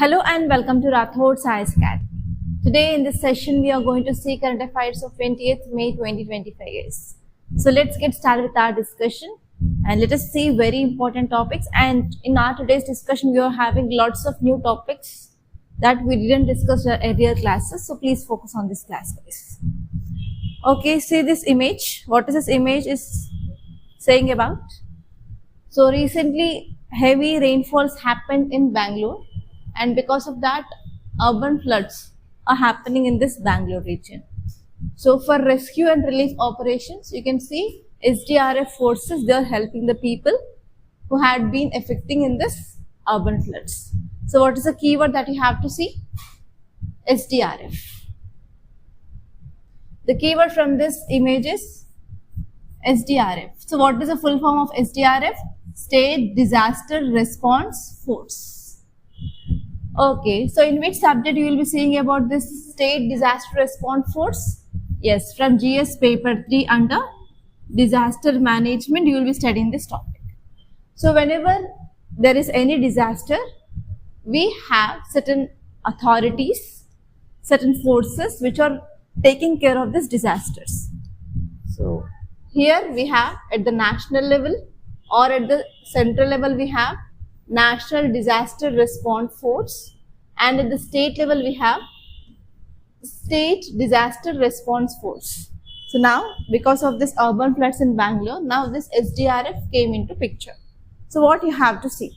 Hello and welcome to Rathod Science Academy. Today in this session we are going to see current affairs of 20th May 2025. So let's get started with our discussion and let us see very important topics. And in our today's discussion we are having lots of new topics that we didn't discuss in earlier classes. So please focus on this class, guys. Okay, see this image. What is this image is saying about? So recently heavy rainfalls happened in Bangalore, and because of that urban floods are happening in this Bangalore region. So for rescue and relief operations, you can see SDRF forces, they are helping the people who had been affecting in this urban floods. So what is the keyword that you have to see? SDRF. The keyword from this image is SDRF. So what is the full form of SDRF? State Disaster Response Force. Okay, so in which subject you will be seeing about this State Disaster Response Force? Yes, from GS paper 3 under Disaster Management, you will be studying this topic. So whenever there is any disaster, we have certain authorities, certain forces which are taking care of these disasters. So here we have at the national level or at the central level we have National Disaster Response Force, and at the state level we have State Disaster Response Force. So now because of this urban floods in Bangalore, now this SDRF came into picture. So what you have to see?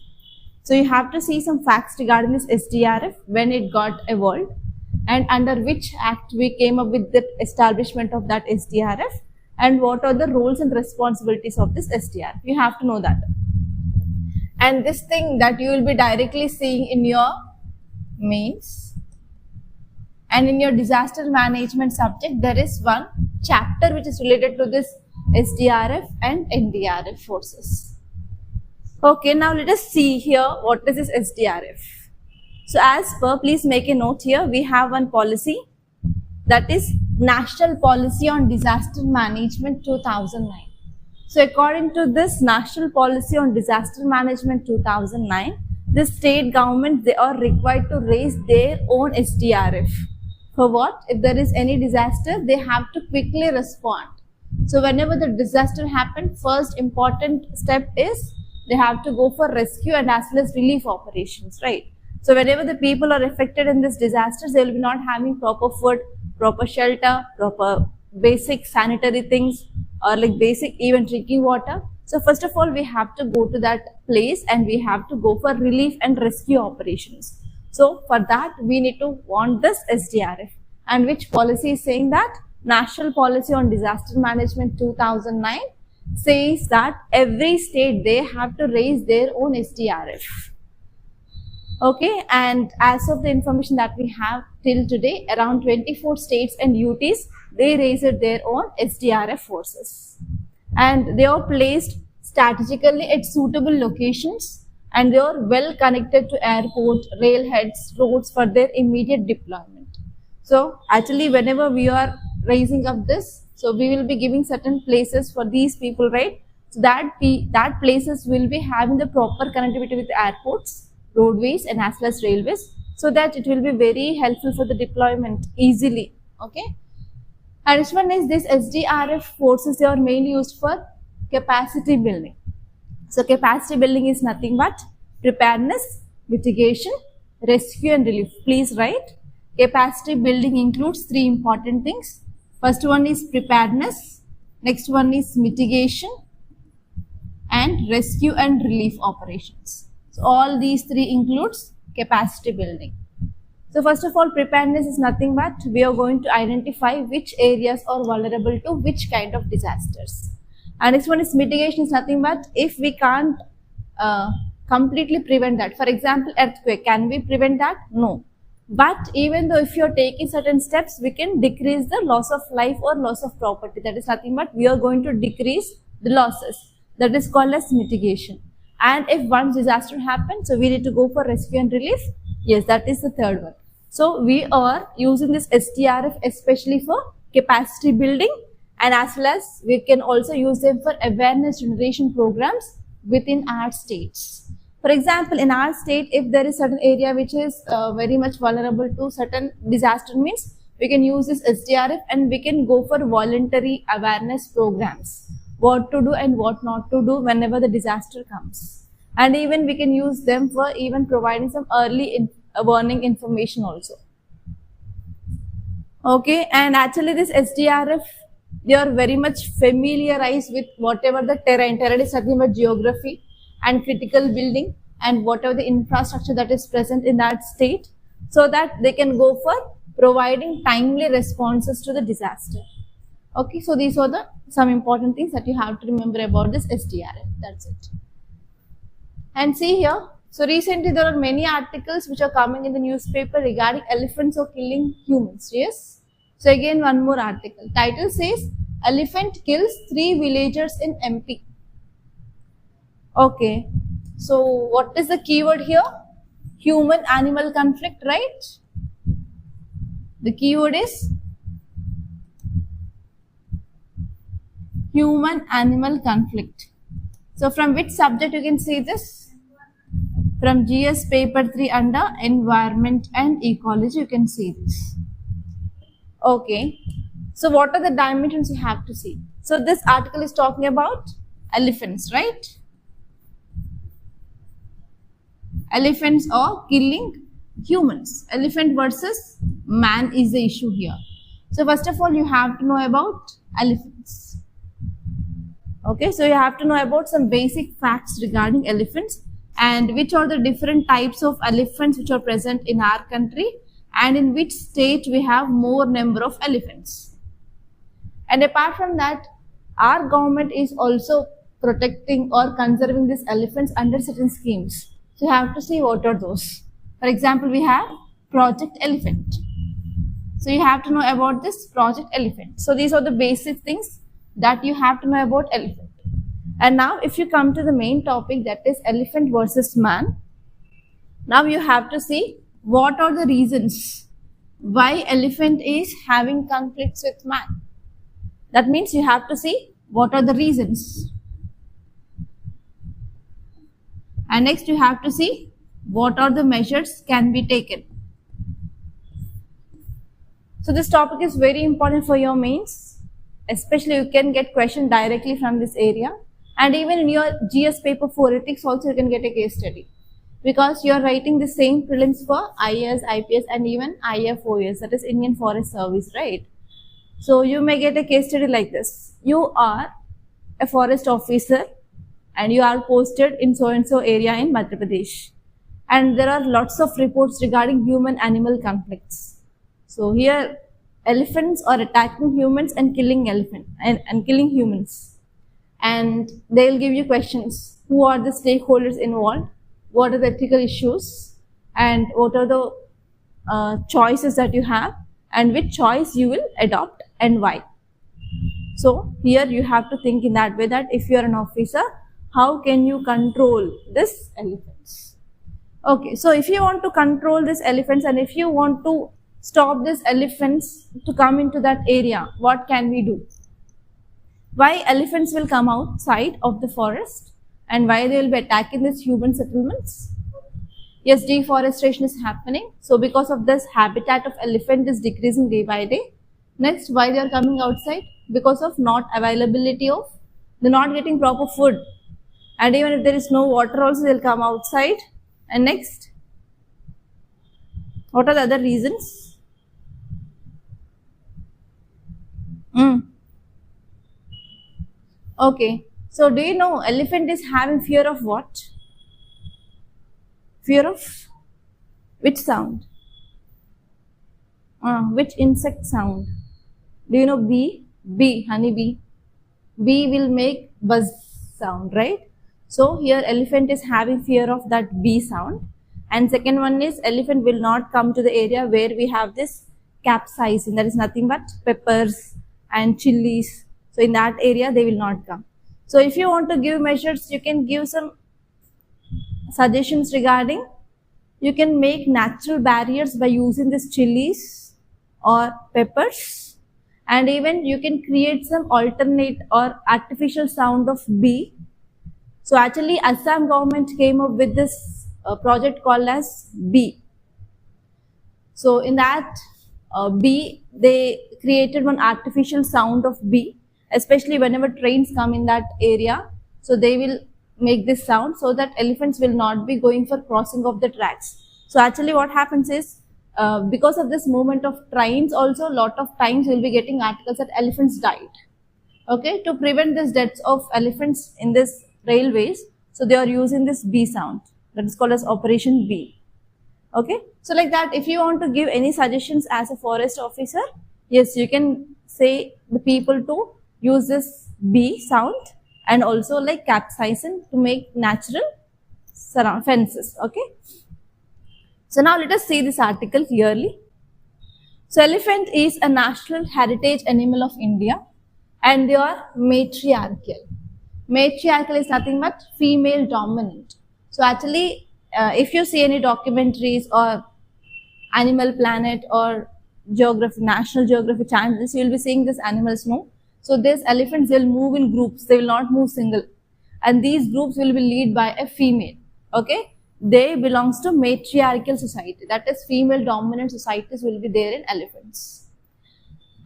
So you have to see some facts regarding this SDRF, when it got evolved and under which act we came up with the establishment of that SDRF, and what are the roles and responsibilities of this SDRF. You have to know that. And this thing that you will be directly seeing in your mains and in your disaster management subject, there is one chapter which is related to this SDRF and NDRF forces. Okay, now let us see here what is this SDRF. So as per, please make a note here, we have one policy, that is National Policy on Disaster Management 2009. So according to this National Policy on Disaster Management 2009, the state government, they are required to raise their own SDRF. For what? If there is any disaster, they have to quickly respond. So whenever the disaster happens, first important step is they have to go for rescue and as well as relief operations, right? So whenever the people are affected in this disasters, they will be not having proper food, proper shelter, proper basic sanitary things, or like basic even drinking water. So first of all, we have to go to that place and we have to go for relief and rescue operations. So for that, we need to want this SDRF. And which policy is saying that? National Policy on Disaster Management 2009 says that every state, they have to raise their own SDRF. Okay, and as of the information that we have till today, around 24 states and UTs, they raised their own SDRF forces. And they are placed strategically at suitable locations, and they are well connected to airport, railheads, roads for their immediate deployment. So actually whenever we are raising up this, so we will be giving certain places for these people, right? So that places will be having the proper connectivity with airports, roadways and as well as railways, so that it will be very helpful for the deployment easily. Okay. And this one is this SDRF forces, they are mainly used for capacity building. So capacity building is nothing but preparedness, mitigation, rescue and relief. Please write. Capacity building includes three important things. First one is preparedness, next one is mitigation, and rescue and relief operations. So all these three includes capacity building. So first of all, preparedness is nothing but we are going to identify which areas are vulnerable to which kind of disasters. And next one is mitigation, is nothing but if we can't completely prevent that. For example, earthquake, can we prevent that? No. But even though if you are taking certain steps, we can decrease the loss of life or loss of property. That is nothing but we are going to decrease the losses. That is called as mitigation. And if one disaster happens, so we need to go for rescue and relief. Yes, that is the third one. So we are using this SDRF especially for capacity building, and as well as we can also use them for awareness generation programs within our states. For example, in our state, if there is certain area which is very much vulnerable to certain disaster, means we can use this SDRF and we can go for voluntary awareness programs, what to do and what not to do whenever the disaster comes. And even we can use them for even providing some early warning information also. Okay, and actually this SDRF, they are very much familiarized with whatever the terrain. Terrain is nothing but geography and critical building and whatever the infrastructure that is present in that state, so that they can go for providing timely responses to the disaster. Okay, so these are the some important things that you have to remember about this SDRF. That's it. And see here, so recently there are many articles which are coming in the newspaper regarding elephants are killing humans. Yes. So again, one more article. Title says, elephant kills 3 villagers in MP. Okay. So what is the keyword here? Human-animal conflict, right? The keyword is human-animal conflict. So from which subject you can see this? From GS paper 3 under environment and ecology, you can see this. Okay. So what are the dimensions you have to see? So this article is talking about elephants, right? Elephants are killing humans. Elephant versus man is the issue here. So first of all, you have to know about elephants. Okay, so you have to know about some basic facts regarding elephants and which are the different types of elephants which are present in our country and in which state we have more number of elephants. And apart from that, our government is also protecting or conserving these elephants under certain schemes. So you have to see what are those. For example, we have Project Elephant. So you have to know about this Project Elephant. So these are the basic things that you have to know about elephant. And now if you come to the main topic, that is elephant versus man, now you have to see what are the reasons why elephant is having conflicts with man. That means you have to see what are the reasons. And next you have to see what are the measures can be taken. So this topic is very important for your mains. Especially you can get question directly from this area. And even in your GS paper 4 ethics also you can get a case study. Because you are writing the same prelims for IAS, IPS and even IFOS, that is Indian Forest Service, right? So you may get a case study like this. You are a forest officer and you are posted in so and so area in Madhya Pradesh. And there are lots of reports regarding human-animal conflicts. So here elephants are attacking humans and killing and killing humans. And they will give you questions. Who are the stakeholders involved? What are the ethical issues? And what are the choices that you have? And which choice you will adopt and why? So here you have to think in that way that if you are an officer, how can you control this elephants? Okay, so if you want to control these elephants and if you want to stop these elephants to come into that area, what can we do? Why elephants will come outside of the forest and why they will be attacking these human settlements? Yes, deforestation is happening. So because of this, habitat of elephant is decreasing day by day. Next, why they are coming outside? Because of not availability of, they're not getting proper food. And even if there is no water also, they'll come outside. And next, what are the other reasons? Okay, so do you know elephant is having fear of what? Fear of which sound? Which insect sound? Do you know bee? Bee, honey bee. Bee will make buzz sound, right? So here elephant is having fear of that bee sound. And second one is elephant will not come to the area where we have this capsaicin, that is nothing but peppers and chilies. So in that area they will not come. So if you want to give measures, you can give some suggestions regarding, you can make natural barriers by using this chilies or peppers, and even you can create some alternate or artificial sound of bee So actually Assam government came up with this project called as Bee. So in that bee, they created one artificial sound of bee, especially whenever trains come in that area. So they will make this sound so that elephants will not be going for crossing of the tracks. So actually what happens is, because of this movement of trains also, a lot of times you will be getting articles that elephants died. Okay, to prevent this deaths of elephants in this railways, so they are using this bee sound, that is called as Operation Bee. Okay, so like that, if you want to give any suggestions as a forest officer, yes, you can say the people to use this bee sound and also like capsaicin to make natural surround fences. Okay, so now let us see this article clearly. So elephant is a national heritage animal of India and they are matriarchal. Matriarchal is nothing but female dominant. So actually, if you see any documentaries or Animal Planet or Geography, National Geography channels, you will be seeing these animals move. So these elephants will move in groups, they will not move single. And these groups will be led by a female. Okay, they belongs to matriarchal society, that is female dominant societies will be there in elephants.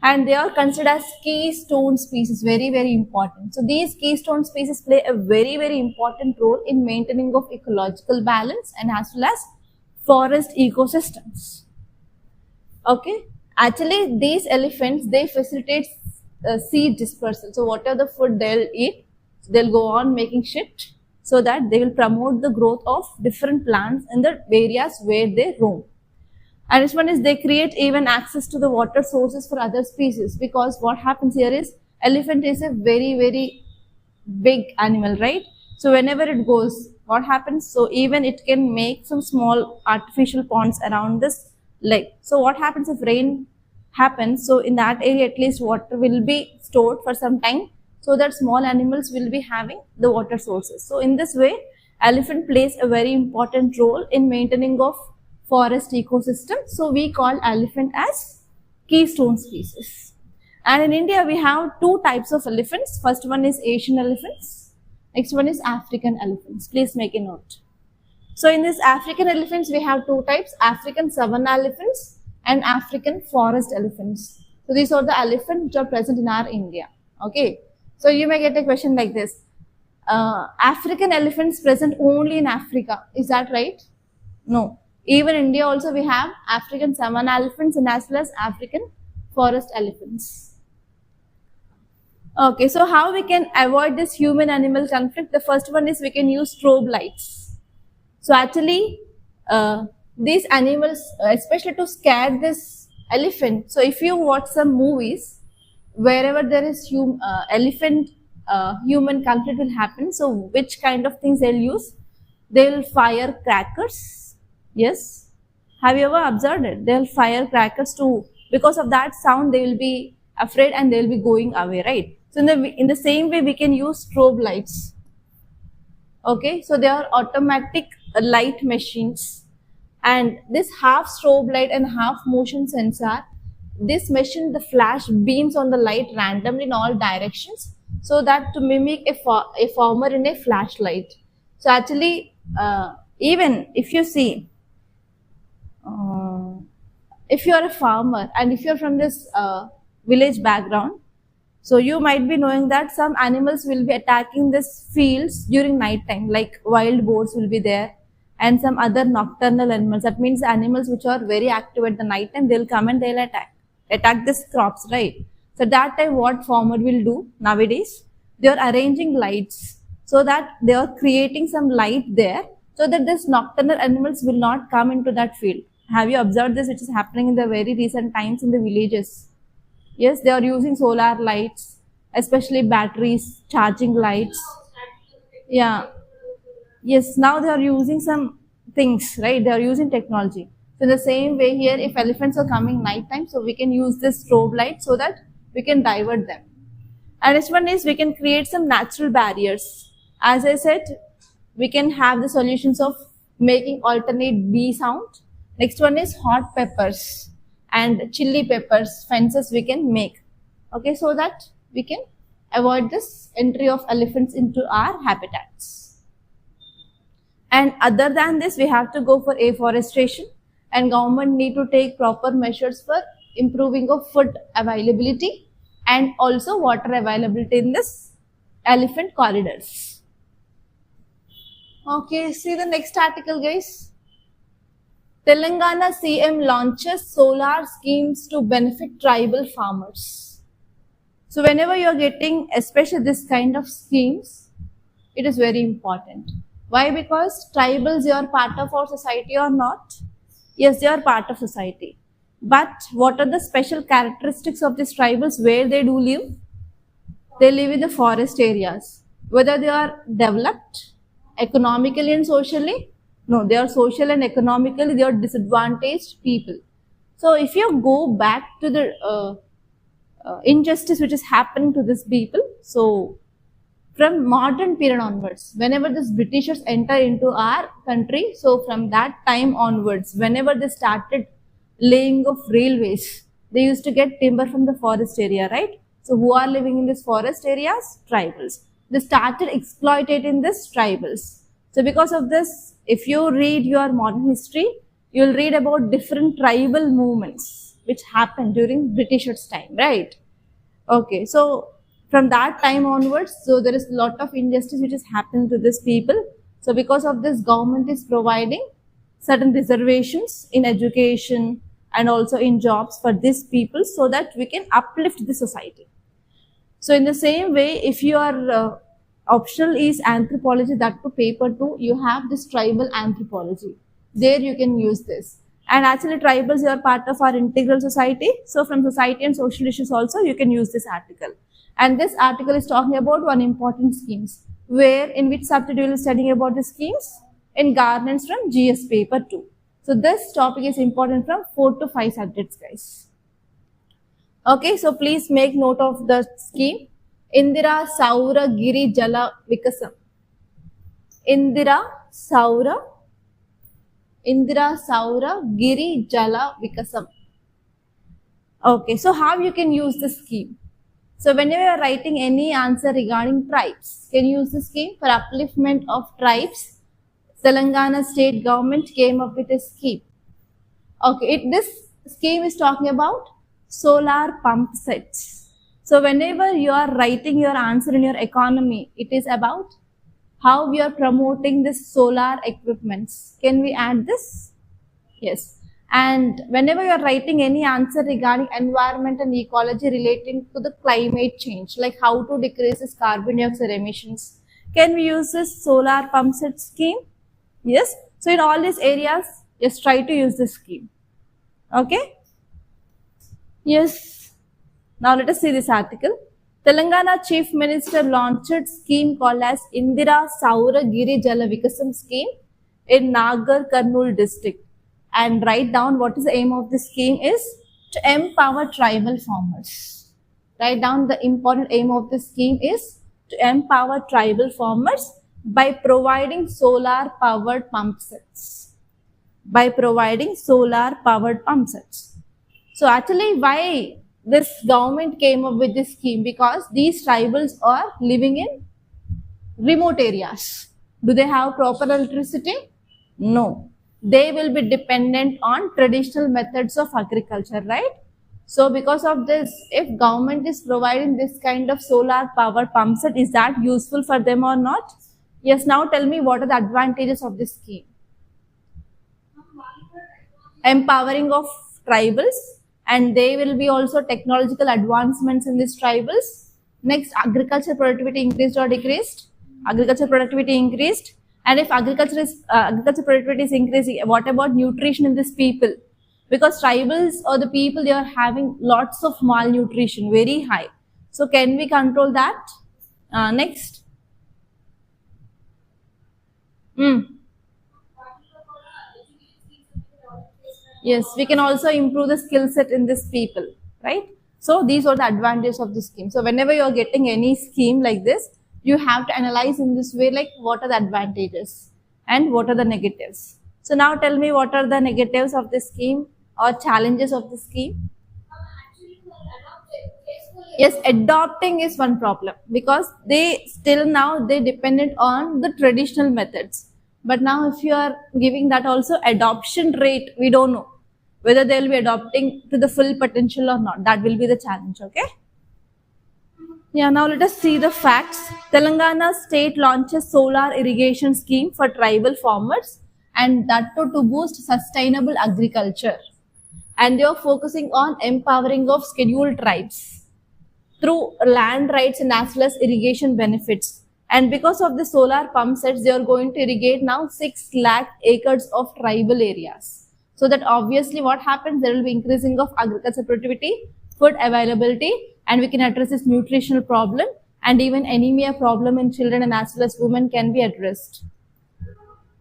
And they are considered as keystone species, very, very important. So these keystone species play a very, very important role in maintaining of ecological balance and as well as forest ecosystems. Okay, actually these elephants, they facilitate seed dispersal. So whatever the food they'll eat, they'll go on making shit so that they will promote the growth of different plants in the areas where they roam. And this one is they create even access to the water sources for other species, because what happens here is elephant is a very, very big animal, right? So whenever it goes, what happens? So even it can make some small artificial ponds around this lake. So what happens if rain happens? So in that area at least water will be stored for some time so that small animals will be having the water sources. So in this way, elephant plays a very important role in maintaining of forest ecosystem. So we call elephant as keystone species. And in India we have two types of elephants. First one is Asian elephants. Next one is African elephants. Please make a note. So in this African elephants we have two types, African savanna elephants and African forest elephants. So these are the elephants which are present in our India. Okay. So you may get a question like this. African elephants present only in Africa. Is that right? No. Even India also we have African savanna elephants and as well as African forest elephants. Okay, so how we can avoid this human-animal conflict? The first one is we can use strobe lights. So actually, these animals, especially to scare this elephant. So if you watch some movies, wherever there is elephant human conflict will happen. So which kind of things they'll use? They'll fire crackers. Yes, have you ever observed it? They'll fire crackers too. Because of that sound, they will be afraid and they'll be going away, right? So in the same way, we can use strobe lights. Okay, so they are automatic light machines, and this half strobe light and half motion sensor, this machine, the flash beams on the light randomly in all directions, so that to mimic a former in a flashlight. So actually, even if you see, if you are a farmer and if you are from this village background, so you might be knowing that some animals will be attacking these fields during night time, like wild boars will be there and some other nocturnal animals. That means animals which are very active at the night time, they'll come and they'll attack these crops, right? So that time what farmer will do nowadays, they are arranging lights so that they are creating some light there so that these nocturnal animals will not come into that field. Have you observed this, which is happening in the very recent times in the villages? Yes, they are using solar lights, especially batteries, charging lights. Yeah. Yes, now they are using some things, right? They are using technology. So in the same way here, if elephants are coming night time, so we can use this strobe light so that we can divert them. And next one is we can create some natural barriers. As I said, we can have the solutions of making alternate bee sound. Next one is hot peppers and chili peppers, fences we can make. Okay, so that we can avoid this entry of elephants into our habitats. And other than this, we have to go for afforestation, and government need to take proper measures for improving of food availability and also water availability in this elephant corridors. Okay, see the next article, guys. Telangana CM launches solar schemes to benefit tribal farmers. So whenever you are getting especially this kind of schemes, it is very important. Why? Because tribals, they are part of our society or not? Yes, they are part of society. But what are the special characteristics of these tribals where they do live? They live in the forest areas. Whether they are developed economically and socially? No, they are social and economically, they are disadvantaged people. So if you go back to the injustice which is happening to these people, so from modern period onwards, whenever these Britishers enter into our country, so from that time onwards, whenever they started laying of railways, they used to get timber from the forest area, right? So who are living in these forest areas? Tribals. They started exploiting these tribals. So because of this, if you read your modern history, you will read about different tribal movements which happened during Britishers' time, right? Okay, so from that time onwards, so there is a lot of injustice which is happening to these people. So because of this, government is providing certain reservations in education and also in jobs for these people so that we can uplift the society. So in the same way, if your optional is anthropology, that to paper 2, you have this tribal anthropology. There you can use this. And actually tribals are part of our integral society. So from society and social issues also, you can use this article. And this article is talking about one important schemes. Where, in which subject you will be studying about the schemes? In governance from GS paper 2. So this topic is important from 4 to 5 subjects, guys. Okay, so please make note of the scheme. Indira Saura Giri Jala Vikasam. Indira Saura Giri Jala Vikasam. Okay, so how you can use the scheme? So whenever you are writing any answer regarding tribes, can you use the scheme for upliftment of tribes? Telangana state government came up with a scheme. Okay, this scheme is talking about solar pump sets. So whenever you are writing your answer in your economy, it is about how we are promoting this solar equipments. Can we add this? Yes. And whenever you are writing any answer regarding environment and ecology relating to the climate change, like how to decrease this carbon dioxide emissions, can we use this solar pump set scheme? Yes. So in all these areas, just try to use this scheme. Okay. Yes. Now let us see this article. Telangana Chief Minister launched a scheme called as Indira Saura Giri Jala Vikasam scheme in Nagar Karnool district. And write down what is the aim of this scheme is to empower tribal farmers. Write down the important aim of this scheme is to empower tribal farmers by providing solar powered pump sets. By providing solar powered pump sets. So actually why this government came up with this scheme? Because these tribals are living in remote areas. Do they have proper electricity? No. They will be dependent on traditional methods of agriculture, right? So because of this, if government is providing this kind of solar power pump set, is that useful for them or not? Yes, now tell me what are the advantages of this scheme? Empowering of tribals, and they will be also technological advancements in these tribals. Next, agriculture productivity increased or decreased? Agriculture productivity increased. And if agriculture productivity is increasing, what about nutrition in these people? Because tribals or the people, they are having lots of malnutrition, very high. So can we control that? Next. Yes, we can also improve the skill set in these people, right? So these are the advantages of this scheme. So whenever you are getting any scheme like this, you have to analyze in this way, like what are the advantages and what are the negatives. So now tell me what are the negatives of this scheme or challenges of the scheme? Yes, adopting is one problem because they still now they dependent on the traditional methods. But now if you are giving that also adoption rate, we don't know whether they will be adopting to the full potential or not. That will be the challenge, okay? Yeah, now let us see the facts. Telangana state launches solar irrigation scheme for tribal farmers and that too to boost sustainable agriculture. And they are focusing on empowering of scheduled tribes through land rights and as well as irrigation benefits. And because of the solar pump sets, they are going to irrigate now 6 lakh acres of tribal areas. So that obviously what happens, there will be increasing of agriculture productivity, food availability, and we can address this nutritional problem, and even anemia problem in children and as well as women can be addressed.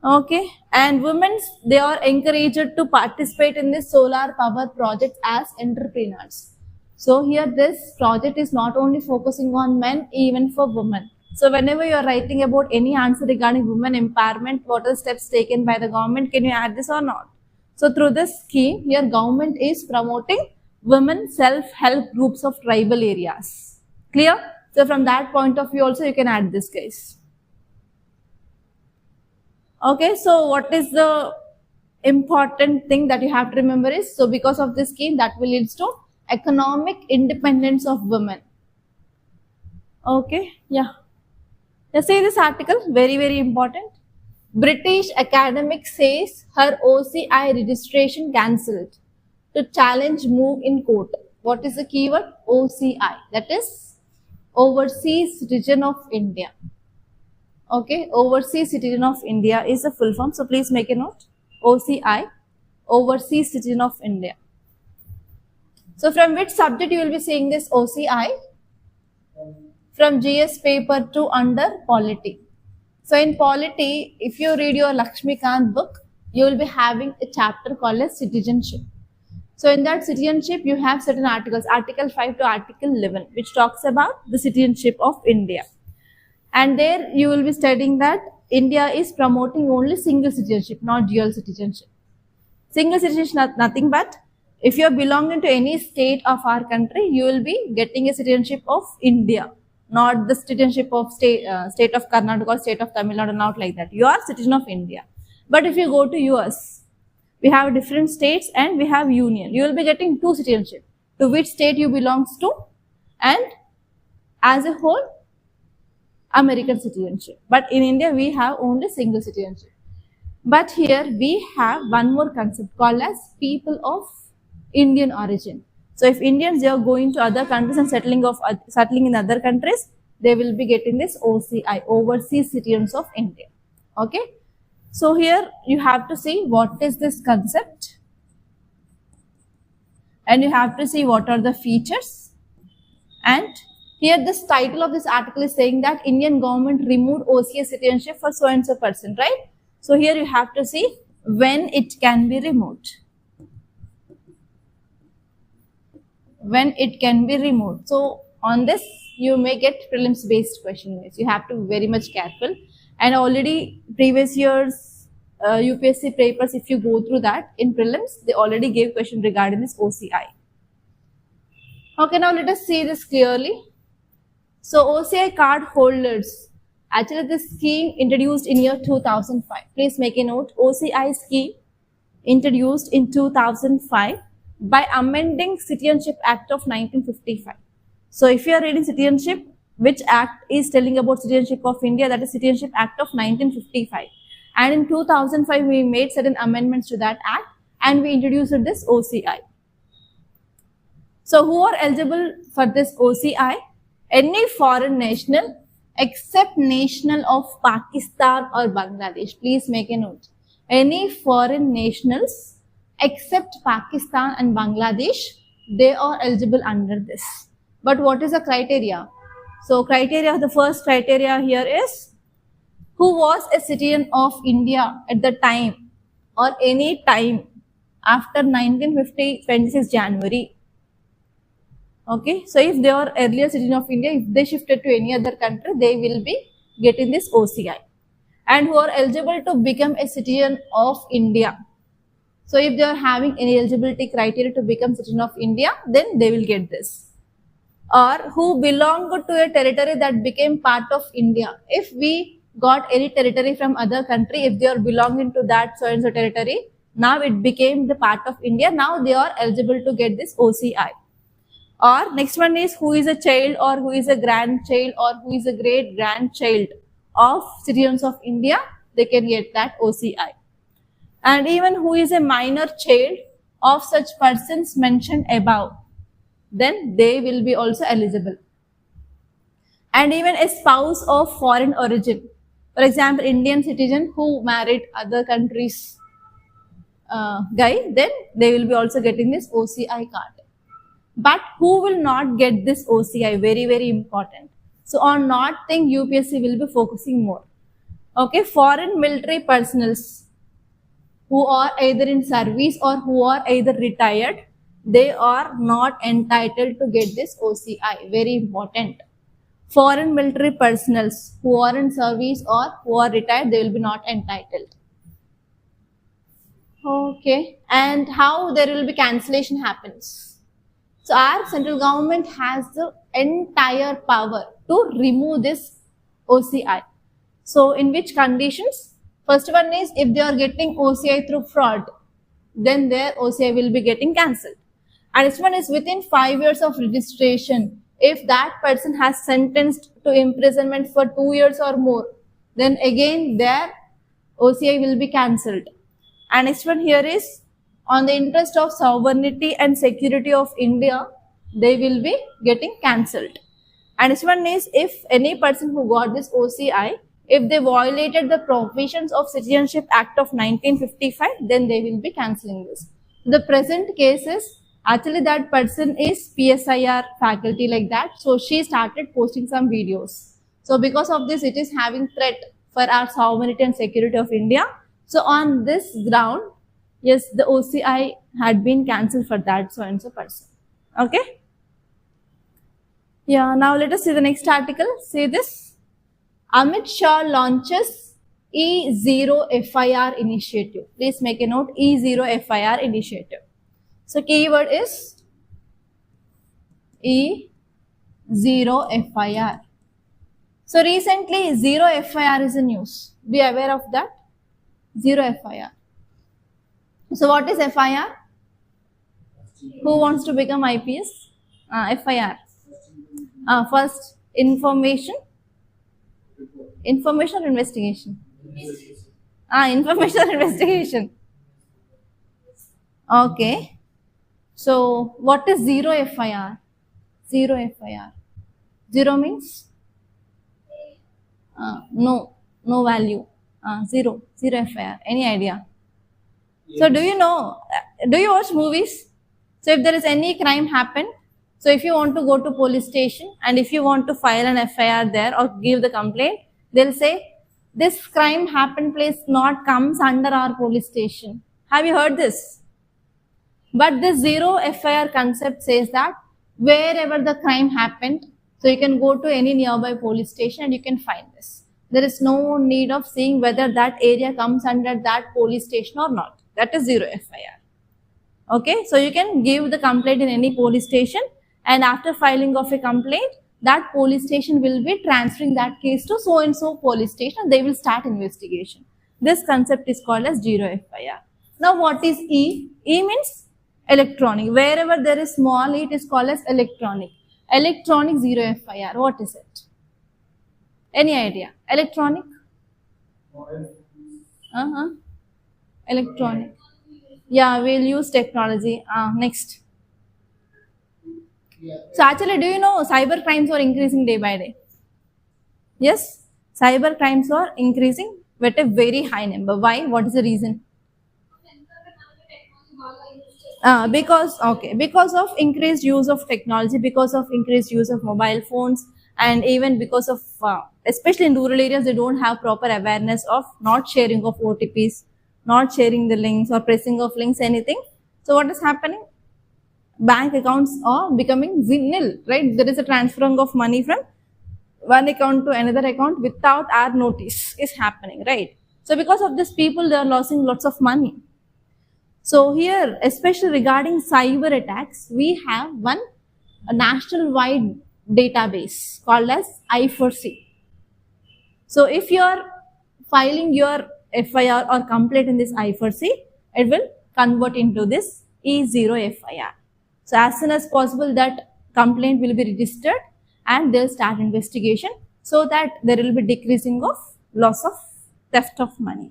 Okay, and women, they are encouraged to participate in this solar power project as entrepreneurs. So here this project is not only focusing on men, even for women. So whenever you are writing about any answer regarding women empowerment, what are steps taken by the government, can you add this or not? So through this scheme, here government is promoting women self-help groups of tribal areas. Clear? So from that point of view also you can add this case. Okay, so what is the important thing that you have to remember is, so because of this scheme that will lead to economic independence of women. Okay, yeah. Let's say this article, very, very important. British academic says her OCI registration cancelled to challenge move in court. What is the keyword? OCI, that is Overseas Citizen of India. Okay, Overseas Citizen of India is the full form. So please make a note. OCI, Overseas Citizen of India. So from which subject you will be seeing this OCI? From GS paper 2 under polity. So in polity, if you read your Lakshmikant book, you will be having a chapter called as citizenship. So in that citizenship, you have certain articles, Article 5 to Article 11, which talks about the citizenship of India. And there you will be studying that India is promoting only single citizenship, not dual citizenship. Single citizenship, nothing but if you are belonging to any state of our country, you will be getting a citizenship of India, not the citizenship of state of Karnataka or state of Tamil Nadu, not like that. You are citizen of India. But if you go to US, we have different states and we have union. You will be getting two citizenship, to which state you belongs to, and as a whole, American citizenship. But in India, we have only single citizenship. But here we have one more concept called as people of Indian origin. So if Indians, they are going to other countries and settling in other countries, they will be getting this OCI, Overseas Citizens of India. Okay. So here you have to see what is this concept, and you have to see what are the features. And here this title of this article is saying that Indian government removed OCI citizenship for so and so person, right? So here you have to see when it can be removed. When it can be removed. So on this you may get prelims based questions. You have to be very much careful. And already previous years UPSC papers, if you go through that in prelims, they already gave question regarding this OCI. Okay, now let us see this clearly. So OCI card holders, actually this scheme introduced in year 2005. Please make a note, OCI scheme introduced in 2005 by amending Citizenship Act of 1955. So if you are reading citizenship, which act is telling about citizenship of India? That is Citizenship Act of 1955. And in 2005, we made certain amendments to that act and we introduced this OCI. So who are eligible for this OCI? Any foreign national except national of Pakistan or Bangladesh. Please make a note. Any foreign nationals except Pakistan and Bangladesh, they are eligible under this. But what is the criteria? So criteria, the first criteria here is who was a citizen of India at the time or any time after 1950, 26 January. Okay, so if they are earlier citizen of India, if they shifted to any other country, they will be getting this OCI. And who are eligible to become a citizen of India. So if they are having any eligibility criteria to become citizen of India, then they will get this. Or who belong to a territory that became part of India. If we got any territory from other country, if they are belonging to that so and so territory, now it became the part of India. Now they are eligible to get this OCI. Or next one is who is a child or who is a grandchild or who is a great grandchild of citizens of India, they can get that OCI. And even who is a minor child of such persons mentioned above, then they will be also eligible. And even a spouse of foreign origin, for example, Indian citizen who married other countries guy, then they will be also getting this OCI card. But who will not get this OCI? Very, very important. So on not thing UPSC will be focusing more. Okay, foreign military personnels who are either in service or who are either retired, they are not entitled to get this OCI. Very important. Foreign military personnels who are in service or who are retired, they will be not entitled. Okay, and how there will be cancellation happens. So our central government has the entire power to remove this OCI. So in which conditions? First one is if they are getting OCI through fraud, then their OCI will be getting cancelled. And this one is within 5 years of registration. If that person has sentenced to imprisonment for 2 years or more, then again their OCI will be cancelled. And next one here is on the interest of sovereignty and security of India, they will be getting cancelled. And this one is if any person who got this OCI, if they violated the provisions of Citizenship Act of 1955, then they will be cancelling this. The present case is actually that person is PSIR faculty like that. So she started posting some videos. So because of this, it is having threat for our sovereignty and security of India. So on this ground, yes, the OCI had been cancelled for that so and so person. Okay. Yeah, now let us see the next article. See this. Amit Shah launches E0 FIR initiative. Please make a note, E0 FIR initiative. So keyword is E0 FIR. So recently zero FIR is in news. Be aware of that. Zero FIR. So what is FIR? Who wants to become IPS? FIR. First, information. Information or investigation? Information or investigation. Okay. So what is zero FIR? Zero FIR. Zero means no value. Zero FIR. Any idea? Yes. So do you know? Do you watch movies? So if there is any crime happen, so if you want to go to police station and if you want to file an FIR there or give the complaint, they'll say this crime happened place not comes under our police station. Have you heard this? But the zero FIR concept says that wherever the crime happened, so you can go to any nearby police station and you can find this. There is no need of seeing whether that area comes under that police station or not. That is zero FIR. Okay, so you can give the complaint in any police station, and after filing of a complaint, that police station will be transferring that case to so and so police station and they will start investigation. This concept is called as zero FIR. Now what is E? E means electronic. Wherever there is small e, it is called as electronic. Electronic zero FIR. What is it? Any idea? Electronic? Electronic. Yeah, we'll use technology. Next. So actually, do you know cyber crimes are increasing day by day? Yes, cyber crimes are increasing at a very high number. Why? What is the reason? Because of increased use of technology, because of increased use of mobile phones, and even because of especially in rural areas, they don't have proper awareness of not sharing of OTPs, not sharing the links or pressing of links, anything. So what is happening? Bank accounts are becoming nil, right? There is a transferring of money from one account to another account without our notice is happening, right? So because of this, people, they are losing lots of money. So here, especially regarding cyber attacks, we have a national-wide database called as I4C. So if you are filing your FIR or complaint in this I4C, it will convert into this E0 FIR. So as soon as possible that complaint will be registered and they'll start investigation so that there will be decreasing of loss of theft of money.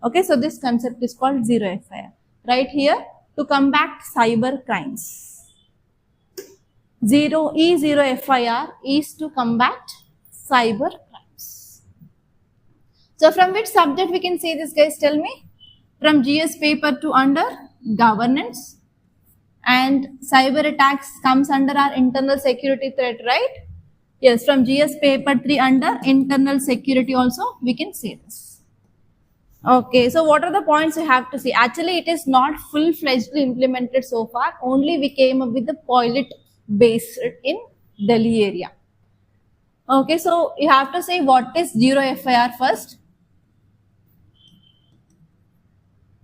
Okay, so this concept is called zero FIR. Right here, to combat cyber crimes. E0 FIR is to combat cyber crimes. So from which subject we can say this, guys? Tell me. From GS paper 2 under governance, and cyber attacks comes under our internal security threat, right? Yes, from GS paper 3 under internal security also we can say this. Okay, so what are the points you have to see? Actually, it is not full-fledgedly implemented so far. Only we came up with the pilot based in Delhi area. Okay, so you have to say what is zero FIR first.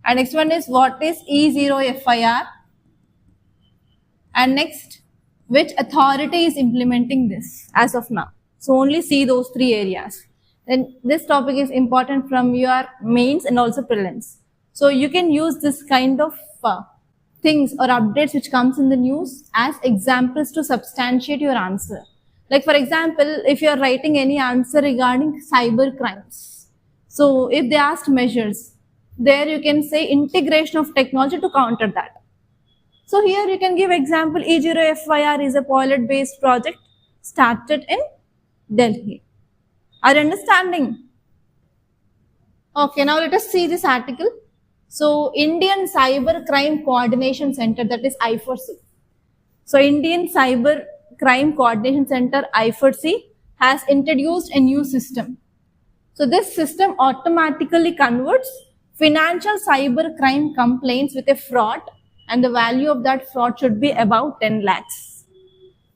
And next one is what is E0 FIR. And next, which authority is implementing this as of now. So only see those three areas. Then this topic is important from your mains and also prelims. So you can use this kind of things or updates which comes in the news as examples to substantiate your answer. Like for example, if you are writing any answer regarding cyber crimes. So if they asked measures, there you can say integration of technology to counter that. So here you can give example, E0 FIR is a pilot based project started in Delhi. Are you understanding? Okay, now let us see this article. So Indian Cyber Crime Coordination Center, that is I4C. So Indian Cyber Crime Coordination Center I4C has introduced a new system. So this system automatically converts financial cyber crime complaints with a fraud, and the value of that fraud should be about 10 lakhs.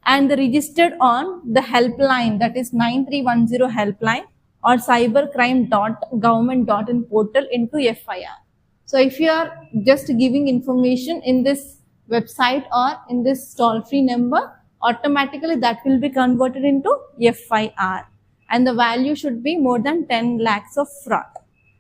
And registered on the helpline, that is 9310 helpline or cybercrime.government.in portal into FIR. So if you are just giving information in this website or in this toll-free number, automatically that will be converted into FIR. And the value should be more than 10 lakhs of fraud.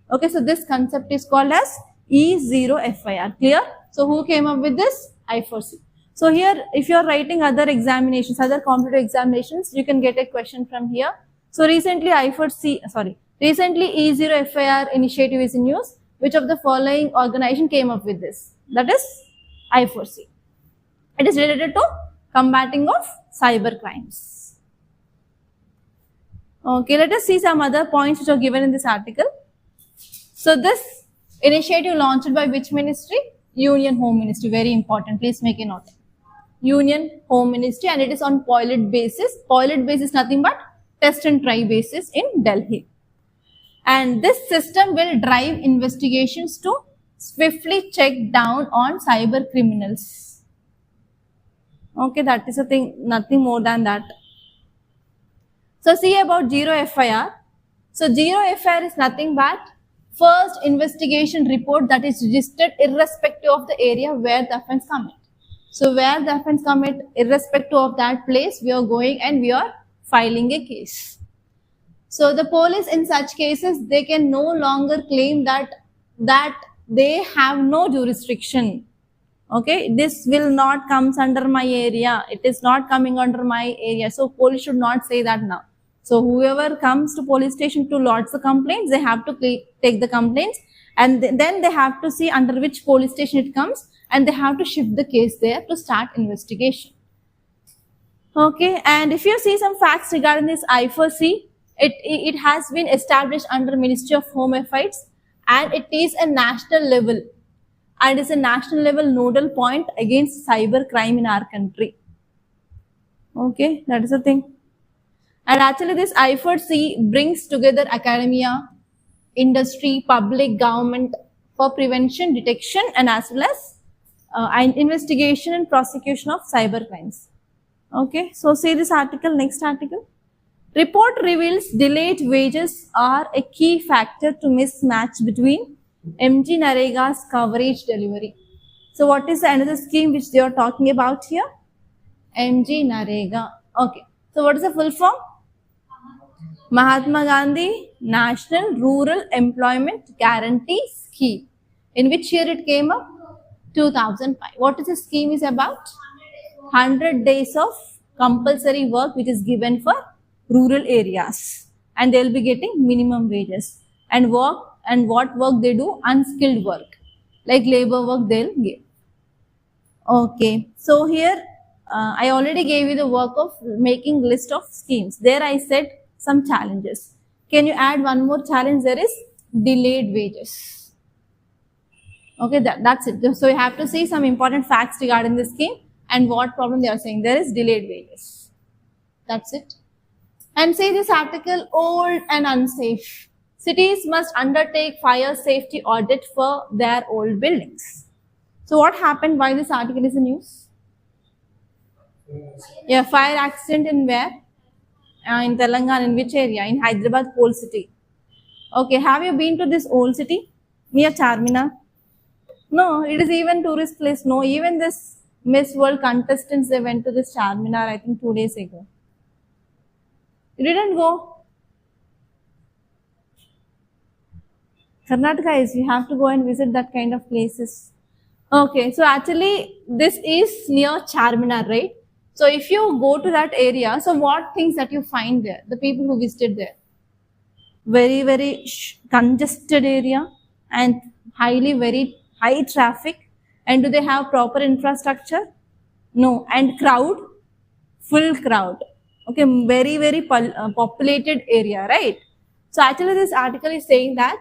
Okay, so this concept is called as E0 FIR. Clear? So who came up with this? I4C. So here, if you are writing other examinations, other competitive examinations, you can get a question from here. So recently recently E0 FIR initiative is in use. Which of the following organization came up with this? That is I4C. It is related to combating of cyber crimes. Okay, let us see some other points which are given in this article. So this initiative launched by which ministry? Union Home Ministry. Very important. Please make a note. Union Home Ministry, and it is on pilot basis. Pilot basis nothing but test and try basis in Delhi. And this system will drive investigations to swiftly check down on cyber criminals. Okay, that is a thing, nothing more than that. So see about zero FIR. So zero FIR is nothing but first investigation report that is registered irrespective of the area where the offence commit. So where the offence commit, irrespective of that place, we are going and we are filing a case. So the police in such cases, they can no longer claim that they have no jurisdiction. Okay, this will not comes under my area. It is not coming under my area. So police should not say that now. So whoever comes to police station to lodge the complaints, they have to take the complaints, and then they have to see under which police station it comes, and they have to shift the case there to start investigation. Okay, and if you see some facts regarding this I4C, it has been established under Ministry of Home Affairs, and it is a national level, and is a national level nodal point against cyber crime in our country. Okay, that is the thing. And actually this I4C brings together academia, industry, public, government for prevention, detection, and as well as investigation and prosecution of cyber crimes. Okay, so see this article, next article. Report reveals delayed wages are a key factor to mismatch between MG Narega's coverage delivery. So what is another scheme which they are talking about here? MG Narega. Okay, so what is the full form? Mahatma Gandhi National Rural Employment Guarantee Scheme. In which year it came up? 2005. What is the scheme is about? 100 days of compulsory work which is given for rural areas, and they'll be getting minimum wages, and what work they do? Unskilled work like labor work they'll give. Okay, so here I already gave you the work of making list of schemes. There I said some challenges. Can you add one more challenge? There is delayed wages. Okay, that's it. So you have to see some important facts regarding this scheme and what problem they are saying. There is delayed wages. That's it. And say this article old and unsafe. Cities must undertake fire safety audit for their old buildings. So what happened? Why this article is in news? Yeah, fire accident in where? In Telangana. In which area? In Hyderabad, Old City. Okay, have you been to this old city near Charminar? No, it is even tourist place. No, even this Miss World contestants, they went to this Charminar, I think 2 days ago. You didn't go? Karnataka is, you have to go and visit that kind of places. Okay, so actually this is near Charminar, right? So if you go to that area, so what things that you find there? The people who visited there? Very, very congested area and very high traffic. And do they have proper infrastructure? No. And crowd? Full crowd. Okay, very, very populated area, right? So actually this article is saying that,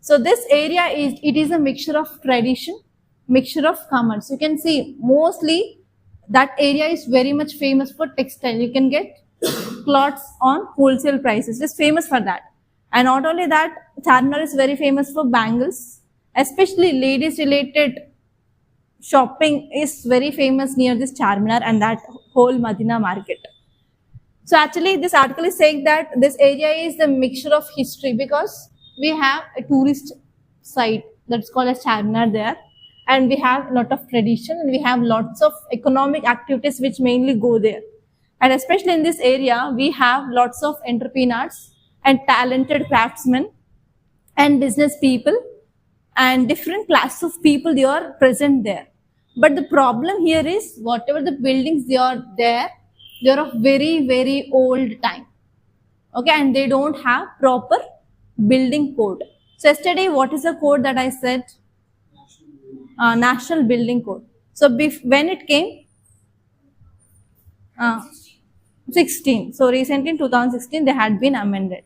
so this area is a mixture of tradition, mixture of commerce. You can see mostly that area is very much famous for textile. You can get cloths on wholesale prices. It's famous for that. And not only that, Charminar is very famous for bangles, especially ladies related shopping is very famous near this Charminar and that whole Madina market. So actually this article is saying that this area is a mixture of history because we have a tourist site that's called as Charminar there, and we have a lot of tradition and we have lots of economic activities which mainly go there. And especially in this area, we have lots of entrepreneurs and talented craftsmen and business people and different classes of people, they are present there. But the problem here is whatever the buildings they are there, they are of very, very old time. Okay, and they don't have proper building code. So yesterday, what is the code that I said? National Building Code. So when it came? 16. So recently in 2016, they had been amended.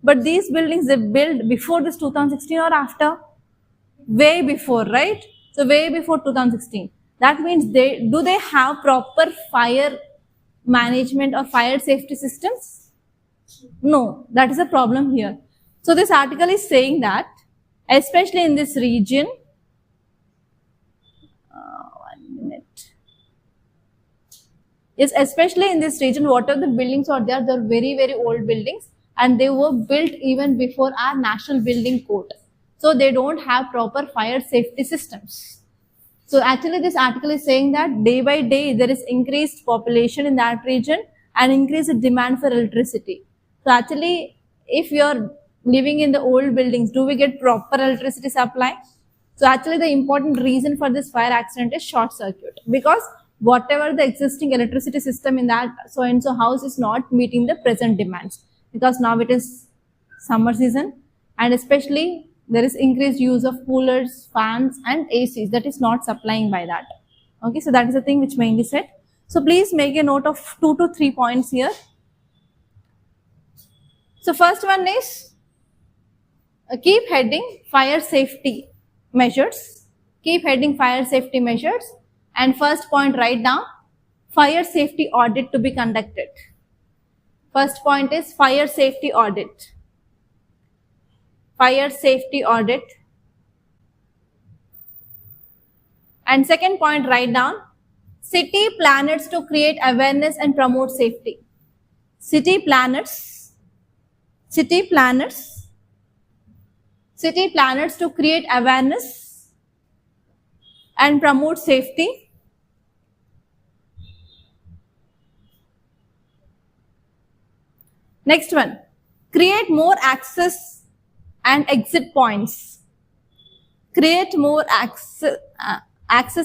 But these buildings, they built before this 2016 or after? Way before, right? So way before 2016. That means do they have proper fire management or fire safety systems? No, that is a problem here. So this article is saying that, especially in this region, 1 minute. Yes, especially in this region, whatever the buildings are there, they're very, very old buildings and they were built even before our National Building Code. So they don't have proper fire safety systems. So actually this article is saying that day by day there is increased population in that region and increased demand for electricity. So actually if you are living in the old buildings, do we get proper electricity supply? So actually the important reason for this fire accident is short circuit, because whatever the existing electricity system in that so and so house is not meeting the present demands, because now it is summer season and especially there is increased use of coolers, fans and ACs that is not supplying by that. Okay, so that is the thing which mainly said. So please make a note of 2 to 3 points here. So first one is keep heading fire safety measures. Keep heading fire safety measures. And first point, write down fire safety audit to be conducted. First point is fire safety audit. Fire safety audit. And second point, write down city planners to create awareness and promote safety. City planners to create awareness and promote safety. Next one, create more access and exit points. Create more access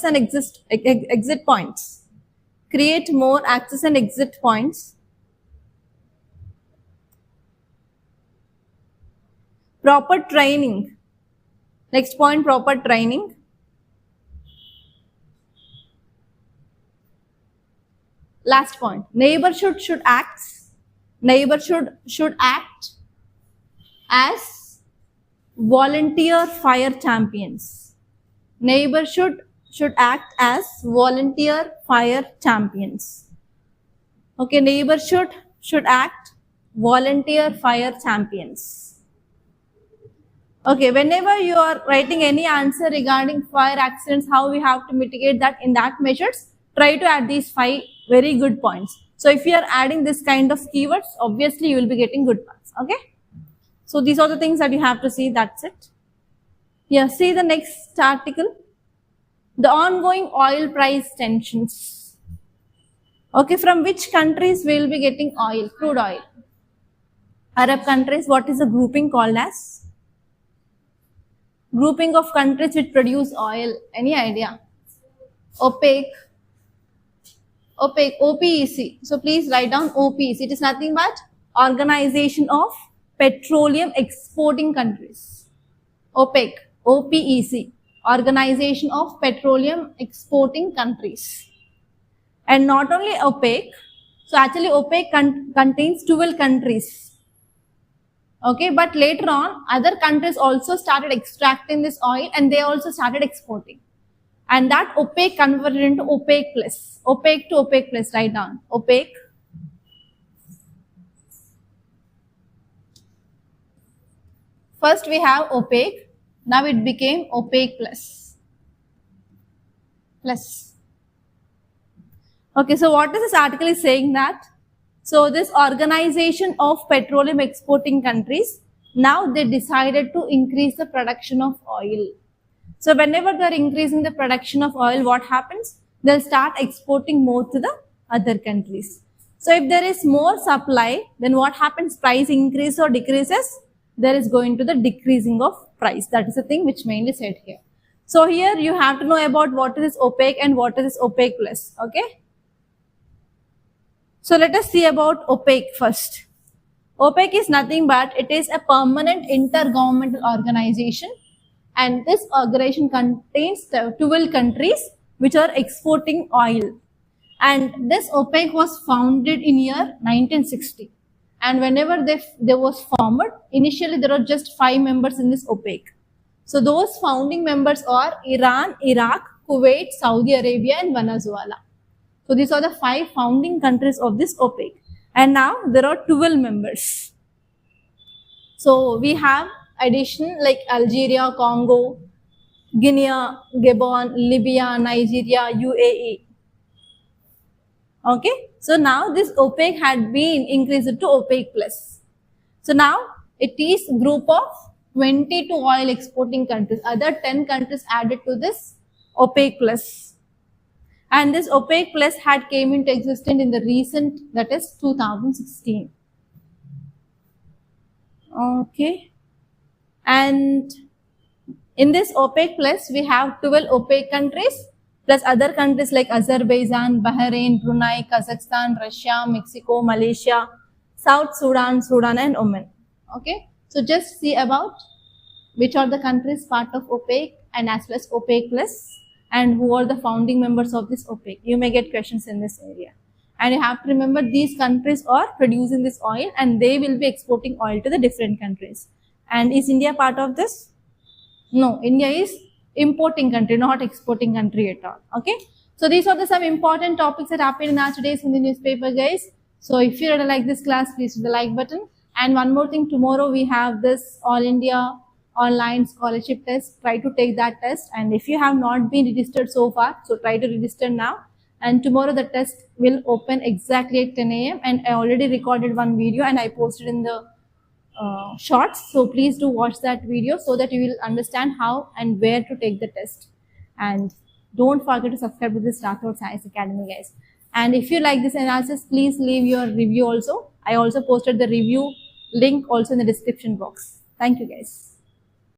and exit points. Create more access and exit points. Proper training. Next point, proper training. Last point, neighborhood should act as volunteer fire champions. Neighbor should act as volunteer fire champions. Okay, neighbor should act volunteer fire champions. Okay, whenever you are writing any answer regarding fire accidents, how we have to mitigate that, in that measures, try to add these 5 very good points. So if you are adding this kind of keywords, obviously you will be getting good marks. Okay. So these are the things that you have to see. That's it. Yeah, see the next article. The ongoing oil price tensions. Okay, from which countries we will be getting oil, crude oil? Arab countries. What is the grouping called as? Grouping of countries which produce oil. Any idea? OPEC. OPEC. So please write down OPEC. It is nothing but Organization of Petroleum Exporting Countries. OPEC. OPEC. Organization of Petroleum Exporting Countries. And not only OPEC. So actually OPEC contains 12 countries. Okay, but later on other countries also started extracting this oil and they also started exporting. And that OPEC converted into OPEC plus. OPEC to OPEC plus, write down. OPEC. First we have OPEC. Now it became OPEC plus. Okay, so what is this article is saying that? So this Organization of Petroleum Exporting Countries, now they decided to increase the production of oil. So whenever they are increasing the production of oil, what happens? They'll start exporting more to the other countries. So if there is more supply, then what happens? Price increase or decreases? There is going to the decreasing of price. That is the thing which mainly said here. So here you have to know about what is OPEC and what is OPEC plus. Okay. So let us see about OPEC first. OPEC is nothing but it is a permanent intergovernmental organization. And this organization contains 12 countries which are exporting oil. And this OPEC was founded in year 1960. And whenever they was formed, initially there were just 5 members in this OPEC. So those founding members are Iran, Iraq, Kuwait, Saudi Arabia and Venezuela. So these are the 5 founding countries of this OPEC. And now there are 12 members. So we have addition like Algeria, Congo, Guinea, Gabon, Libya, Nigeria, UAE. Okay, so now this OPEC had been increased to OPEC plus. So now it is group of 22 oil exporting countries. Other 10 countries added to this OPEC plus. And this OPEC plus had came into existence in the recent, that is 2016. Okay. And in this OPEC plus, we have 12 OPEC countries plus other countries like Azerbaijan, Bahrain, Brunei, Kazakhstan, Russia, Mexico, Malaysia, South Sudan, Sudan and Oman. Okay. So just see about which are the countries part of OPEC and as well as OPEC plus and who are the founding members of this OPEC. You may get questions in this area. And you have to remember these countries are producing this oil and they will be exporting oil to the different countries. And is India part of this? No, India is importing country, not exporting country at all. Okay. So these are the some important topics that happened in our today's Hindi newspaper, guys. So if you really like this class, please hit the like button. And one more thing, tomorrow we have this All India online scholarship test. Try to take that test. And if you have not been registered so far, so try to register now. And tomorrow the test will open exactly at 10 AM. And I already recorded one video and I posted in the shorts. So please do watch that video so that you will understand how and where to take the test. And don't forget to subscribe to this Rathod Science Academy, guys. And if you like this analysis, please leave your review also. I also posted the review link also in the description box. Thank you guys.